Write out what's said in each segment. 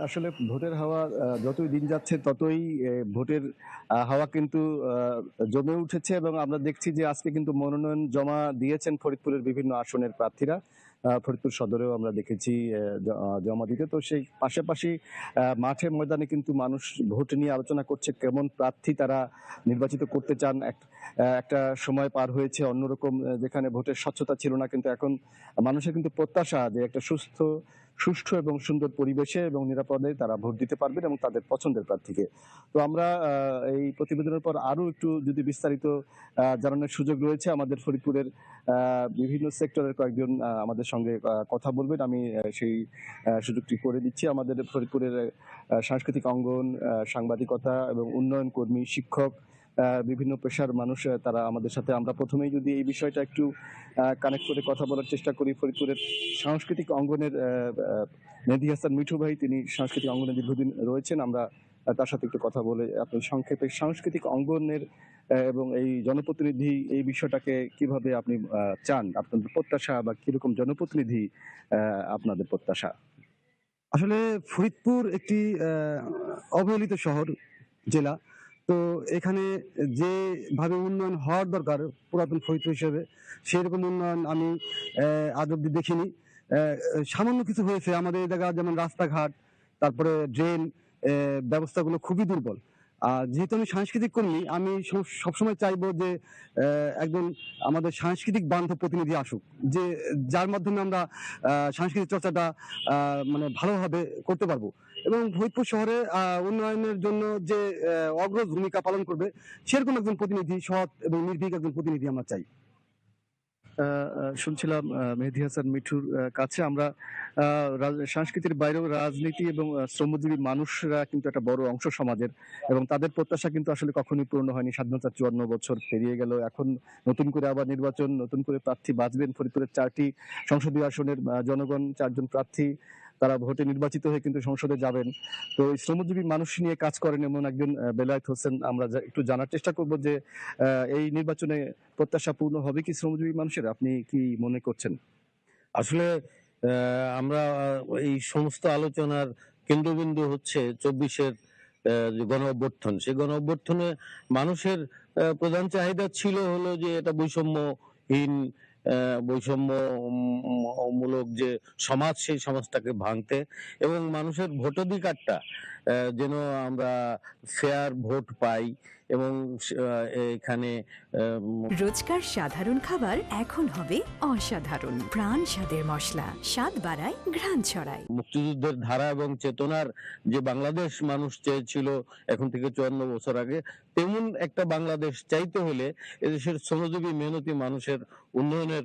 আসলে ভোটের হাওয়া যতই দিন যাচ্ছে ততই ভোটের হাওয়া কিন্তু আ জমে উঠেছে এবং আমরা দেখছি যে আজকে কিন্তু মনোনয়ন জমা দিয়েছেন ফরিদপুরের বিভিন্ন আসনের প্রার্থীরা। ফরিদপুর সদরেও আমরা দেখেছি জমা দিতে। তো সেই পাশাপাশি মাঠে ময়দানে কিন্তু মানুষ ভোট নিয়ে আলোচনা করছে কেমন প্রার্থী তারা নির্বাচিত করতে চান। একটা সময় পার হয়েছে অন্যরকম যেখানে ভোটের স্বচ্ছতা ছিল না, কিন্তু এখন মানুষের কিন্তু প্রত্যাশা যে একটা সুষ্ঠু এবং সুন্দর পরিবেশে এবং নিরাপদে তারা ভোট দিতে পারবেন এবং তাদের পছন্দের প্রার্থীকে। তো আমরা এই প্রতিবেদনের পর আরো একটু যদি বিস্তারিত জানানোর সুযোগ রয়েছে, আমাদের ফরিদপুরের বিভিন্ন সেক্টরের কয়েকজন আমাদের সঙ্গে কথা বলবেন। আমি সেই সুযোগটি করে দিচ্ছি। আমাদের ফরিদপুরের সাংস্কৃতিক অঙ্গন, সাংবাদিকতা এবং উন্নয়ন কর্মী, শিক্ষক, বিভিন্ন পেশার মানুষ তারা আমাদের সাথে। আমরা প্রথমেই যদি এই বিষয়টা একটু কানেক্ট করে কথা বলার চেষ্টা করি। ফরিদপুরের সাংস্কৃতিক অঙ্গনের মেহেদী হাসান মিঠু ভাই, তিনি সাংস্কৃতিক অঙ্গনে দীর্ঘদিন রয়েছেন। আমরা তার সাথে একটু কথা বলে আপনি সংক্ষেপে সাংস্কৃতিক অঙ্গনের এবং এই জনপ্রতিনিধি এই বিষয়টাকে কিভাবে আপনি চান? আপনাদের প্রত্যাশা বা কিরকম জনপ্রতিনিধি আপনাদের প্রত্যাশা? আসলে ফরিদপুর একটি অবহেলিত শহর, জেলা। তো এখানে যেভাবে উন্নয়ন হওয়ার দরকার পুরাতন ফরিদপুর হিসেবে, সেরকম উন্নয়ন আমি আজ অব্দি দেখিনি। সামান্য কিছু হয়েছে আমাদের এই জায়গা, যেমন রাস্তাঘাট, তারপরে ড্রেন ব্যবস্থাগুলো খুবই দুর্বল। আর যেহেতু আমি সাংস্কৃতিক কর্মী, আমি সবসময় চাইবো যে একজন আমাদের সাংস্কৃতিক বান্ধব প্রতিনিধি আসুক, যে যার মাধ্যমে আমরা সাংস্কৃতিক চর্চাটা মানে ভালোভাবে করতে পারবো, এবং ফরিদপুর শহরে উন্নয়নের জন্য যে অগ্রজ ভূমিকা পালন করবে সেরকম একজন প্রতিনিধি, সৎ এবং নির্ভীক একজন প্রতিনিধি আমরা চাই। শুনছিলাম মেহেদী হাসান মিঠুর কাছে আমরা সংস্কৃতির বাইরেও রাজনীতি এবং শ্রমজীবী মানুষরা কিন্তু একটা বড় অংশ সমাজের, এবং তাদের প্রত্যাশা কিন্তু আসলে কখনোই পূর্ণ হয়নি। স্বাধীনতার 54 বছর পেরিয়ে গেল। এখন নতুন করে আবার নির্বাচন, নতুন করে প্রার্থী বাঁচবেন। ফরিদপুরের 4টি সংসদীয় আসনের জনগণ, 4 জন প্রার্থী তারা ভোটে নির্বাচিত হয়ে কিন্তু সংসদে যাবেন। তো এই শ্রমজীবী মানুষ নিয়ে কাজ করেন এমন একজন বেলায়েত হোসেন, আমরা একটু জানার চেষ্টা করব যে এই নির্বাচনে প্রত্যাশা পূর্ণ হবে কি শ্রমজীবী মানুষের? আপনি কি মনে করছেন? আসলে আমরা এই সমস্ত আলোচনার কেন্দ্রবিন্দু হচ্ছে 24-এর যে গণ অভ্যুত্থান। সেই গণ অভ্যুত্থানে মানুষের প্রধান চাহিদা ছিল হলো যে এটা বৈষম্যহীন, বৈষম্য মূলক যে সমাজ, সেই সমাজটাকে ভাঙতে এবং মানুষের ভোটাধিকারটা যেন আমরা ফেয়ার ভোট পাই এবং এখানে রোজকার সাধারণ খাবার এখন হবে অসাধারণ। প্রাণ স্বাদের মশলা, স্বাদ বাড়ায়, ঘ্রাণ ছড়ায়। মুক্তিযুদ্ধের ধারা এবং চেতনার যে বাংলাদেশ মানুষ চেয়েছিল এখন থেকে 54 বছর আগে, তেমন একটা বাংলাদেশ চাইতে হলে এদেশের শ্রমজীবী মেহনতি মানুষের উন্নয়নের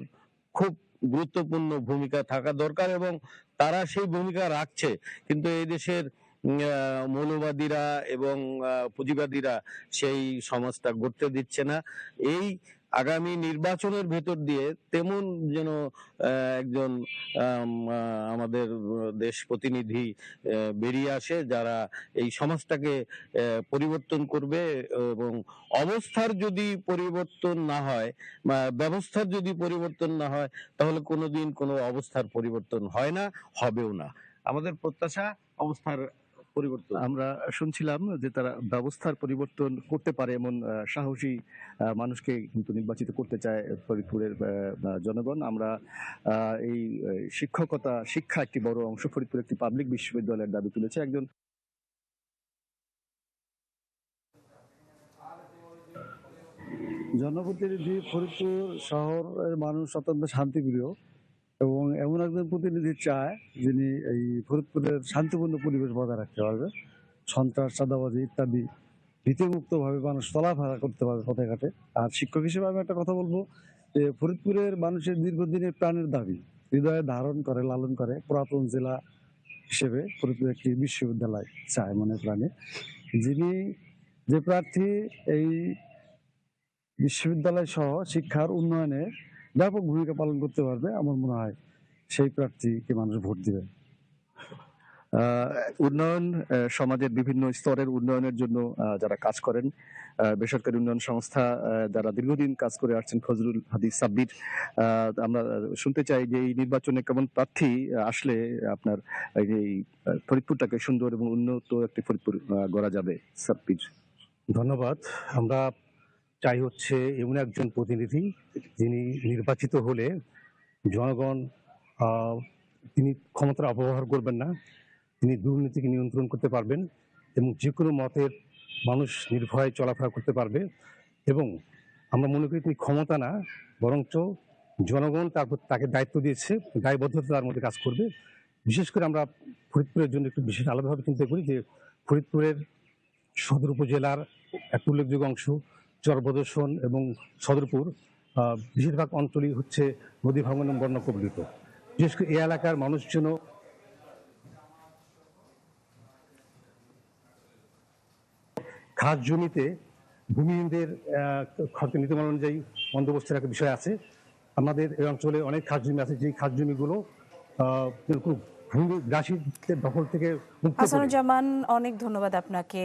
খুব গুরুত্বপূর্ণ ভূমিকা থাকা দরকার এবং তারা সেই ভূমিকা রাখছে। কিন্তু এই দেশের মৌলবাদীরা এবং পুঁজিবাদীরা সেই সমাজটা গড়তে দিচ্ছে না। এই আগামী নির্বাচনের ভেতর দিয়ে তেমন যেন একজন আমাদের দেশ প্রতিনিধি বেরিয়ে আসে যারা এই সমাজটাকে পরিবর্তন করবে, এবং অবস্থার যদি পরিবর্তন না হয় বা ব্যবস্থার যদি পরিবর্তন না হয় তাহলে কোনোদিন কোনো অবস্থার পরিবর্তন হয় না, হবেও না। আমাদের প্রত্যাশা অবস্থার পরিবর্তন। আমরা শুনছিলাম যে তারা ব্যবস্থার পরিবর্তন করতে পারে এমন সাহসী মানুষকে কিন্তু নির্বাচিত করতে চায় ফরিদপুরের জনগণ। আমরা এই শিক্ষা একটি বড় অংশ। ফরিদপুর একটি পাবলিক বিশ্ববিদ্যালয়ের দাবি তুলেছে একজন জনপ্রতিনিধি। ফরিদপুর শহরের মানুষ অত্যন্ত শান্তিপ্রিয় এবং এমন একজন প্রতিনিধি চায় যিনি এই ফরিদপুরের শান্তিপূর্ণ পরিবেশ বজায় রাখতে পারবে, সন্ত্রাস, চাঁদাবাজি ইত্যাদি ভীতিমুক্তভাবে মানুষ চলাফেরা করতে পারবে পথে ঘাটে। আর শিক্ষক হিসেবে আমি একটা কথা বলবো যে ফরিদপুরের মানুষের দীর্ঘদিনের প্রাণের দাবি হৃদয়ে ধারণ করে, লালন করে, পুরাতন জেলা হিসেবে ফরিদপুর একটি বিশ্ববিদ্যালয় চায় মনে প্রাণে। যিনি, যে প্রার্থী এই বিশ্ববিদ্যালয় সহ শিক্ষার উন্নয়নে ব্যাপক ভূমিকা পালন করতে পারবে, আমার মনে হয় সেই প্রার্থীকে মানুষ ভোট দিবে। আহ, উন্নয়ন সমাজের বিভিন্ন স্তরের উন্নয়নের জন্য যারা কাজ করেন, বেসরকারি উন্নয়ন সংস্থা যারা দীর্ঘদিন কাজ করে আসছেন, ফজলুল হাদি সাব্বির, আমরা শুনতে চাই যে এই নির্বাচনে কেমন প্রার্থী আসলে আপনার এই ফরিদপুরটাকে সুন্দর এবং উন্নত একটি ফরিদপুর গড়া যাবে। সাব্বির। ধন্যবাদ। আমরা চাই হচ্ছে এমন একজন প্রতিনিধি যিনি নির্বাচিত হলে জনগণ আহ, তিনি ক্ষমতার অপব্যবহার করবেন না, তিনি দুর্নীতিকে নিয়ন্ত্রণ করতে পারবেন এবং যে কোনো মতের মানুষ নির্ভয়ে চলাফেরা করতে পারবে। এবং আমরা মনে করি তিনি ক্ষমতা না, বরঞ্চ জনগণ তারপর তাকে দায়িত্ব দিয়েছে, দায়বদ্ধতা তার মধ্যে কাজ করবে। বিশেষ করে আমরা ফরিদপুরের জন্য একটু বিশেষ আলাদাভাবে চিন্তা করি যে ফরিদপুরের সদর উপজেলার একটা উল্লেখযোগ্য অংশ চরবদর্শন এবং সদরপুর, বেশিরভাগ অঞ্চলই হচ্ছে নদী ভাঙন এবং বন্যা কবলিত। বিশেষ করে এই এলাকার মানুষজন খাস জমিতে ভূমিহীনদের নীতিমালা অনুযায়ী বন্দোবস্তের একটা বিষয় আছে। আমাদের এই অঞ্চলে অনেক খাস জমি আছে, যে খাস জমিগুলো ভূমি গ্রাসীদের দখল থেকে মুক্ত করে। হাসানুজ্জামান, অনেক ধন্যবাদ আপনাকে